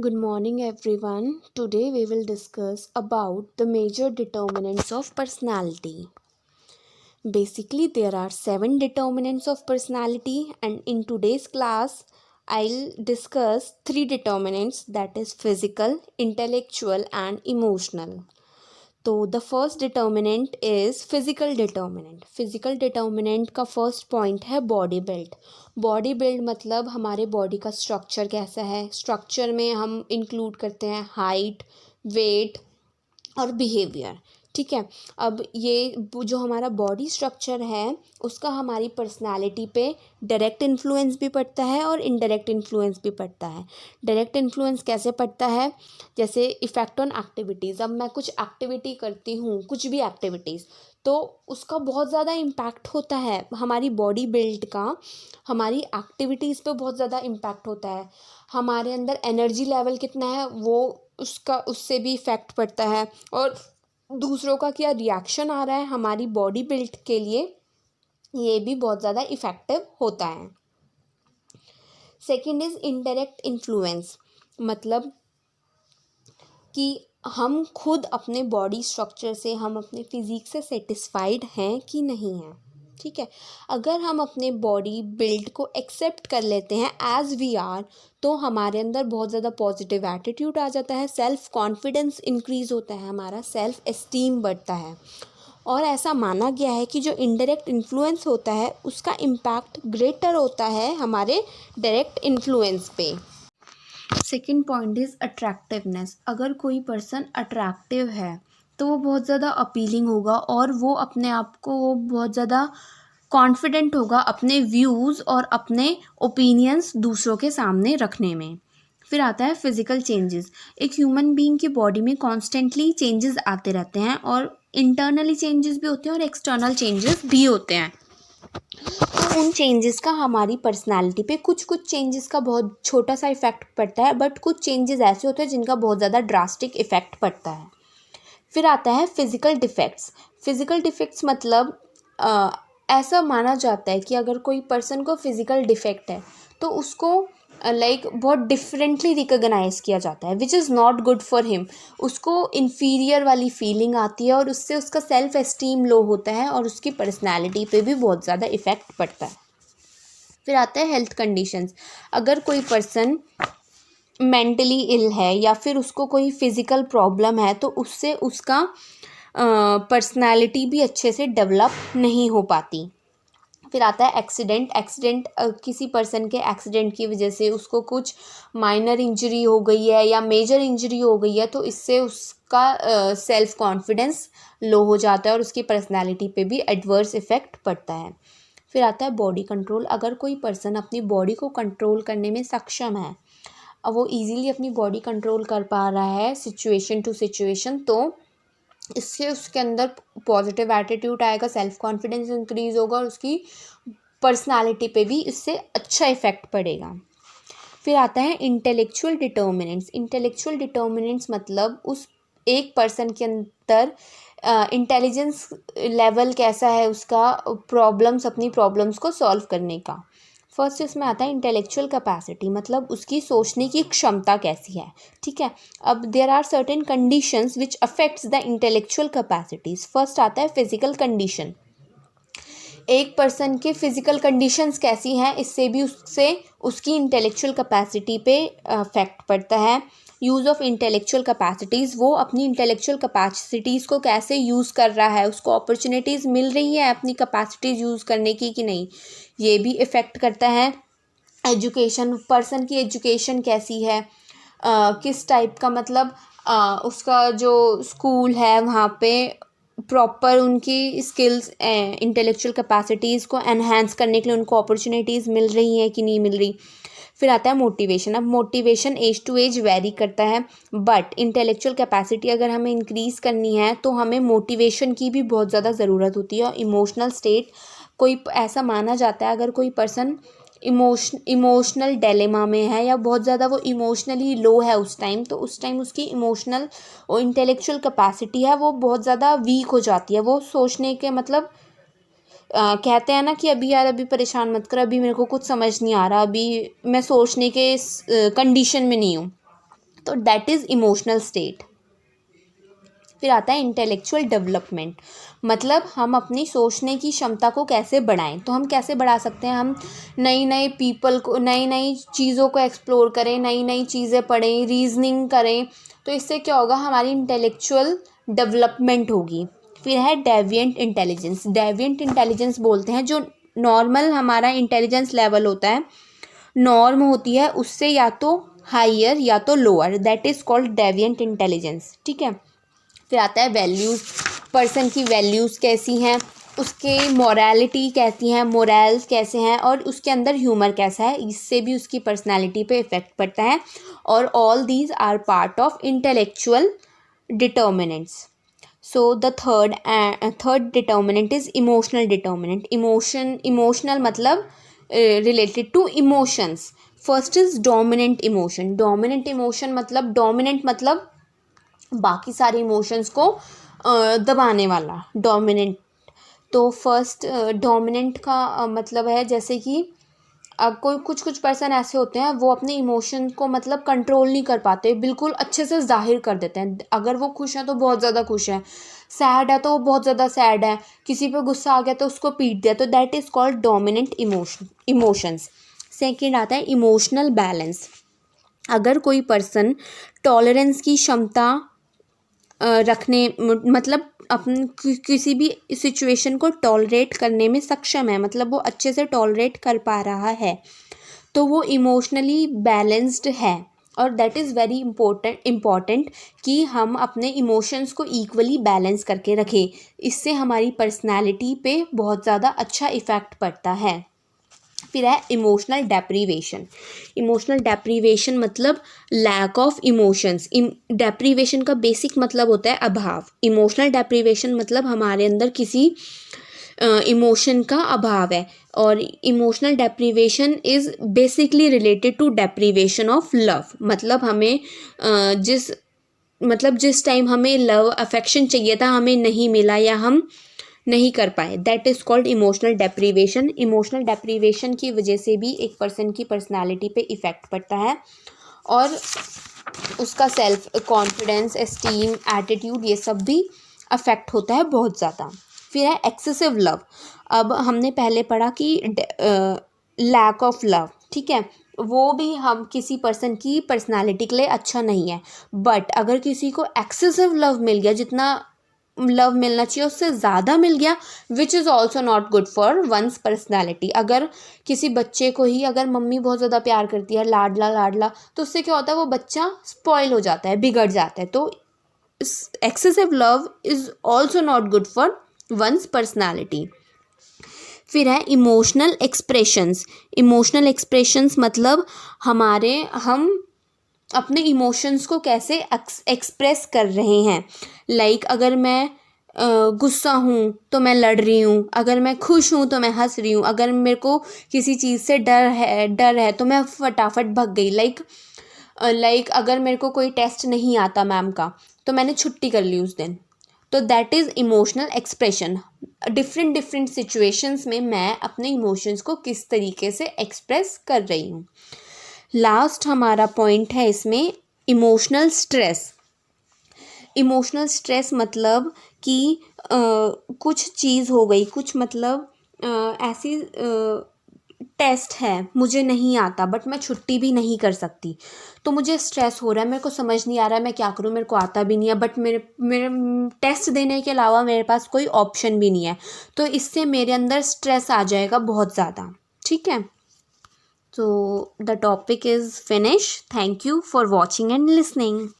Good morning everyone. Today we will discuss about the major determinants of personality. Basically there are 7 determinants of personality and in today's class I'll discuss 3 determinants, that is physical, intellectual and emotional. तो the first determinant is physical determinant. Physical determinant का first point है body build. Body build मतलब हमारे body का structure कैसा है. Structure में हम इंक्लूड करते हैं हाइट, वेट और बिहेवियर. ठीक है. अब ये जो हमारा बॉडी स्ट्रक्चर है उसका हमारी पर्सनालिटी पे डायरेक्ट इन्फ्लुएंस भी पड़ता है और इनडायरेक्ट इन्फ्लुएंस भी पड़ता है. डायरेक्ट इन्फ्लुएंस कैसे पड़ता है, जैसे इफ़ेक्ट ऑन एक्टिविटीज़. अब मैं कुछ एक्टिविटी करती हूँ, कुछ भी एक्टिविटीज़, तो उसका बहुत ज़्यादा इम्पैक्ट होता है हमारी बॉडी बिल्ड का. हमारी एक्टिविटीज़ पे बहुत ज़्यादा इम्पैक्ट होता है. हमारे अंदर एनर्जी लेवल कितना है वो उससे भी इफ़ेक्ट पड़ता है. और दूसरों का क्या रिएक्शन आ रहा है हमारी बॉडी बिल्ड के लिए, ये भी बहुत ज़्यादा इफ़ेक्टिव होता है. Second is indirect influence. मतलब कि हम खुद अपने बॉडी स्ट्रक्चर से, हम अपने फिज़िक से सेटिस्फाइड हैं कि नहीं हैं. ठीक है. अगर हम अपने बॉडी बिल्ड को एक्सेप्ट कर लेते हैं एज वी आर, तो हमारे अंदर बहुत ज़्यादा पॉजिटिव एटीट्यूड आ जाता है, सेल्फ कॉन्फिडेंस इंक्रीज़ होता है, हमारा सेल्फ एस्टीम बढ़ता है. और ऐसा माना गया है कि जो इनडायरेक्ट इन्फ्लुएंस होता है उसका इम्पैक्ट ग्रेटर होता है हमारे डायरेक्ट इन्फ्लुएंस पे. Second point is attractiveness. अगर कोई पर्सन अट्रैक्टिव है तो वो बहुत ज़्यादा अपीलिंग होगा और वो अपने आप को वो बहुत ज़्यादा कॉन्फिडेंट होगा अपने व्यूज़ और अपने ओपिनियंस दूसरों के सामने रखने में. फिर आता है फिज़िकल चेंजेस. एक ह्यूमन बीइंग की बॉडी में कॉन्स्टेंटली चेंजेस आते रहते हैं और इंटरनली चेंजेस भी होते हैं और एक्सटर्नल चेंजेस भी होते हैं. तो उन चेंजेस का हमारी पर्सनालिटी पे कुछ चेंजेस का बहुत छोटा सा इफ़ेक्ट पड़ता है, बट कुछ चेंजेस ऐसे होते हैं जिनका बहुत ज़्यादा ड्रास्टिक इफ़ेक्ट पड़ता है. फिर आता है फिज़िकल डिफेक्ट्स. फिज़िकल डिफेक्ट्स मतलब ऐसा माना जाता है कि अगर कोई पर्सन को फिज़िकल डिफेक्ट है तो उसको बहुत डिफरेंटली रिकॉग्नाइज किया जाता है, which is not good for him. उसको इन्फीरियर वाली फीलिंग आती है और उससे उसका सेल्फ एस्टीम लो होता है और उसकी पर्सनैलिटी पे भी बहुत ज़्यादा इफ़ेक्ट पड़ता है. फिर आता है हेल्थ कंडीशंस. अगर कोई पर्सन मेंटली इल है या फिर उसको कोई फिज़िकल प्रॉब्लम है तो उससे उसका पर्सनैलिटी भी अच्छे से डेवलप नहीं हो पाती. फिर आता है एक्सीडेंट. किसी पर्सन के एक्सीडेंट की वजह से उसको कुछ माइनर इंजरी हो गई है या मेजर इंजरी हो गई है तो इससे उसका सेल्फ कॉन्फिडेंस लो हो जाता है और उसकी पर्सनैलिटी पे भी एडवर्स इफ़ेक्ट पड़ता है. फिर आता है बॉडी कंट्रोल. अगर कोई पर्सन अपनी बॉडी को कंट्रोल करने में सक्षम है, अब वो ईज़िली अपनी बॉडी कंट्रोल कर पा रहा है सिचुएशन टू सिचुएशन, तो इससे उसके अंदर पॉजिटिव एटीट्यूड आएगा, सेल्फ कॉन्फिडेंस इंक्रीज़ होगा और उसकी पर्सनालिटी पे भी इससे अच्छा इफ़ेक्ट पड़ेगा. फिर आता है इंटेलेक्चुअल डिटर्मिनेंट्स. इंटेलेक्चुअल डिटर्मिनेंट्स मतलब उस एक पर्सन के अंदर इंटेलिजेंस लेवल कैसा है उसका, अपनी प्रॉब्लम्स को सॉल्व करने का. फर्स्ट इसमें आता है इंटेलेक्चुअल कैपेसिटी, मतलब उसकी सोचने की क्षमता कैसी है. ठीक है. अब there are certain conditions which affects the intellectual capacities. First आता है फिजिकल कंडीशन. एक पर्सन के फिजिकल कंडीशंस कैसी हैं इससे भी उससे उसकी इंटेलेक्चुअल कैपेसिटी पे इफेक्ट पड़ता है. यूज़ ऑफ इंटेलेक्चुअल कैपेसिटीज़, वो अपनी इंटेलेक्चुअल कैपेसिटीज़ को कैसे यूज़ कर रहा है, उसको अपॉर्चुनिटीज़ मिल रही है अपनी कैपेसिटीज़ यूज़ करने की कि नहीं, ये भी इफ़ेक्ट करता है. एजुकेशन, पर्सन की एजुकेशन कैसी है, किस टाइप का, मतलब उसका जो स्कूल है वहाँ पे प्रॉपर उनकी स्किल्स इंटेलेक्चुअल कैपेसिटीज़ को एनहांस करने के लिए उनको अपॉर्चुनिटीज़ मिल रही हैं कि नहीं मिल रही. फिर आता है मोटिवेशन. अब motivation age to age vary करता है, बट इंटेलेक्चुअल कैपेसिटी अगर हमें इंक्रीज़ करनी है तो हमें मोटिवेशन की भी बहुत ज़्यादा ज़रूरत होती है. और इमोशनल स्टेट, कोई ऐसा माना जाता है अगर कोई पर्सन इमोशनल डिलेमा में है या बहुत ज़्यादा वो इमोशनली लो है उस टाइम, तो उस टाइम उसकी इमोशनल और इंटेलेक्चुअल कैपेसिटी है वो बहुत ज़्यादा वीक हो जाती है. वो सोचने के मतलब कहते हैं ना कि अभी यार अभी परेशान मत कर, अभी मेरे को कुछ समझ नहीं आ रहा, अभी मैं सोचने के कंडीशन में नहीं हूँ, तो दैट इज़ इमोशनल स्टेट। फिर आता है इंटेलेक्चुअल डेवलपमेंट, मतलब हम अपनी सोचने की क्षमता को कैसे बढ़ाएं। तो हम कैसे बढ़ा सकते हैं, हम नई नई पीपल को, नई नई चीज़ों को एक्सप्लोर करें, नई नई चीज़ें पढ़ें, रीजनिंग करें, तो इससे क्या होगा, हमारी इंटेलेक्चुअल डेवलपमेंट होगी। फिर है डेविएंट इंटेलिजेंस। डेविएंट इंटेलिजेंस बोलते हैं जो नॉर्मल हमारा इंटेलिजेंस लेवल होता है, नॉर्म होती है, उससे या तो हायर या तो lower, that is called deviant intelligence. ठीक है। फिर आता है वैल्यूज़, पर्सन की वैल्यूज़ कैसी हैं, उसके मोरालिटी कैसी हैं, मोरल्स कैसे हैं, और उसके अंदर ह्यूमर कैसा है, इससे भी उसकी पर्सनालिटी पे इफ़ेक्ट पड़ता है। और all these are part of intellectual determinants. So the third determinant is emotional determinant. Emotional मतलब related to emotions. First is dominant emotion. Dominant emotion मतलब, डोमिनेंट मतलब बाकी सारे इमोशंस को दबाने वाला, डोमिनेंट। तो फर्स्ट डोमिनेंट का मतलब है, जैसे कि अब कोई कुछ पर्सन ऐसे होते हैं, वो अपने इमोशन को मतलब कंट्रोल नहीं कर पाते, बिल्कुल अच्छे से जाहिर कर देते हैं। अगर वो खुश हैं तो बहुत ज़्यादा खुश हैं, सैड है तो वो बहुत ज़्यादा सैड है, किसी पे गुस्सा आ गया तो उसको पीट दिया, तो that is called dominant emotions. Second आता है इमोशनल बैलेंस। अगर कोई पर्सन टॉलरेंस की क्षमता रखने, मतलब अपन किसी भी सिचुएशन को टॉलरेट करने में सक्षम है, मतलब वो अच्छे से टॉलरेट कर पा रहा है, तो वो इमोशनली बैलेंस्ड है। और दैट इज़ वेरी इम्पोर्टेंट कि हम अपने इमोशंस को इक्वली बैलेंस करके रखें, इससे हमारी पर्सनैलिटी पे बहुत ज़्यादा अच्छा इफ़ेक्ट पड़ता है। फिर है इमोशनल डेप्रीवेशन। इमोशनल डेप्रीवेशन मतलब लैक ऑफ इमोशंस। डेप्रीवेशन का बेसिक मतलब होता है अभाव। इमोशनल डेप्रीवेशन मतलब हमारे अंदर किसी इमोशन का अभाव है। और emotional deprivation is basically related to deprivation of love. मतलब हमें जिस टाइम हमें लव अफेक्शन चाहिए था, हमें नहीं मिला या हम नहीं कर पाए, that is called emotional deprivation. Emotional deprivation की वजह से भी एक पर्सन की पर्सनालिटी पे इफ़ेक्ट पड़ता है, और उसका सेल्फ कॉन्फिडेंस, एस्टीम, एटीट्यूड, ये सब भी अफेक्ट होता है बहुत ज़्यादा। फिर है एक्सेसिव लव। अब हमने पहले पढ़ा कि लैक ऑफ लव, ठीक है, वो भी हम किसी पर्सन की पर्सनालिटी के लिए अच्छा नहीं है। बट अगर किसी को एक्सेसिव लव मिल गया, जितना लव मिलना चाहिए उससे ज़्यादा मिल गया, which is also not good for one's personality. अगर किसी बच्चे को ही अगर मम्मी बहुत ज़्यादा प्यार करती है, लाडला लाडला, तो उससे क्या होता है, वो बच्चा स्पॉइल हो जाता है, बिगड़ जाता है। तो excessive love is also not good for one's personality. फिर है इमोशनल एक्सप्रेशंस। इमोशनल एक्सप्रेशंस मतलब हम अपने इमोशंस को कैसे एक्सप्रेस कर रहे हैं। लाइक अगर मैं गुस्सा हूँ तो मैं लड़ रही हूँ, अगर मैं खुश हूँ तो मैं हंस रही हूँ, अगर मेरे को किसी चीज़ से डर है तो मैं फटाफट भाग गई। लाइक अगर मेरे को कोई टेस्ट नहीं आता मैम का, तो मैंने छुट्टी कर ली उस दिन। तो that is emotional expression. Different situations में मैं अपने इमोशंस को किस तरीके से एक्सप्रेस कर रही हूँ। लास्ट हमारा पॉइंट है इसमें इमोशनल स्ट्रेस। इमोशनल स्ट्रेस मतलब कि कुछ चीज़ हो गई, कुछ मतलब ऐसी टेस्ट है, मुझे नहीं आता बट मैं छुट्टी भी नहीं कर सकती, तो मुझे स्ट्रेस हो रहा है, मेरे को समझ नहीं आ रहा है मैं क्या करूँ, मेरे को आता भी नहीं है, बट मेरे टेस्ट देने के अलावा मेरे पास कोई ऑप्शन भी नहीं है, तो इससे मेरे अंदर स्ट्रेस आ जाएगा बहुत ज़्यादा। ठीक है, तो the topic is finished. Thank you for watching and listening.